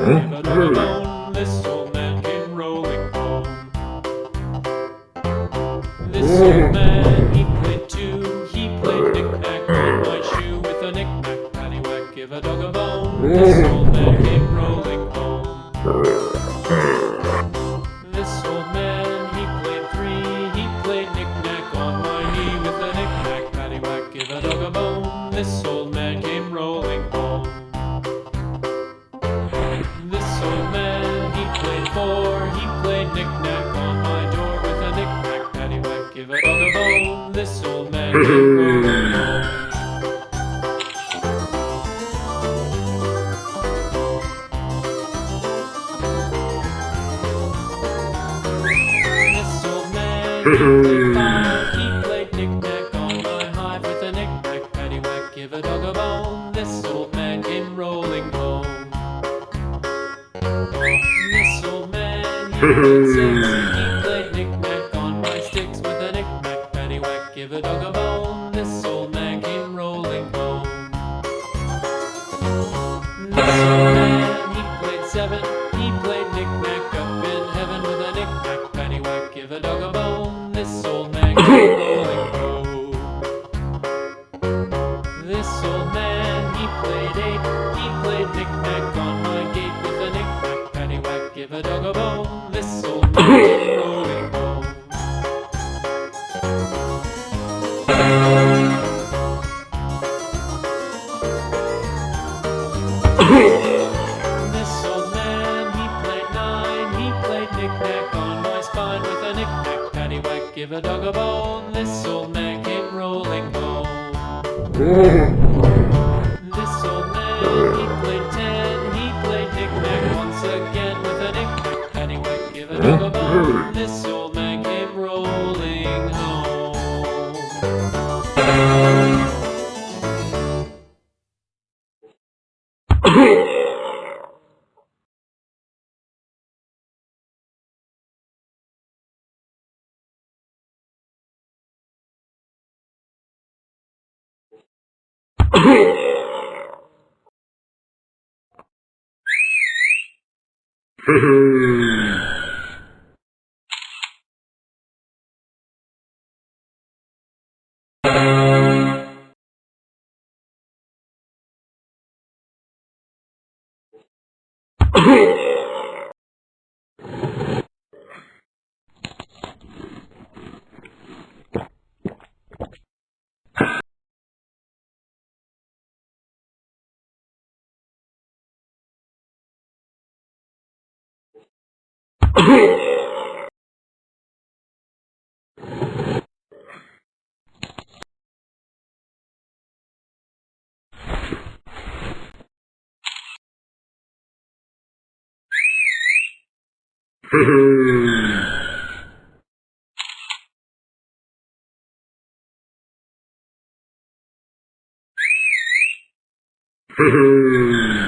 give a dog a bone. This old man came rolling home. This old man, he played too. He played knick-knack on my shoe with a knick-knack, paddywhack, give a dog a bone. This old man came rolling home. This old man, he played three. He played knick-knack on my knee with a knick-knack, paddywhack, give a dog a bone. This old man came rolling home. This old man, he played four. He played knick-knack on my door with a knick-knack, paddywhack, give a dog a bone. This old man came rolling home. This old man, he played five. He played knick-knack on my hive with a knick-knack, paddywhack, give a dog a bone. This old man came rolling home. This old man, he played six. He played knick-knack on my sticks with a knick-knack, paddywhack, give a dog a bone. This old man came rolling home. This old man, he played seven. He played knick-knack up in heaven with a knick-knack, paddywhack, give a dog a bone. This old man came rolling home. This old man, he played eight. He played knick-knack on my gate with a knick-knack, paddywhack, give a dog a bone. This old man came rolling home. This old man, he played nine. He played knick-knack on my spine with a knick-knack, paddywhack, give a dog a bone. This old man came rolling home. This old man, he played ten. He played knick-knack once again with a knick-knack, paddywhack, give a dog a bone. This old man came rolling home. Hmm.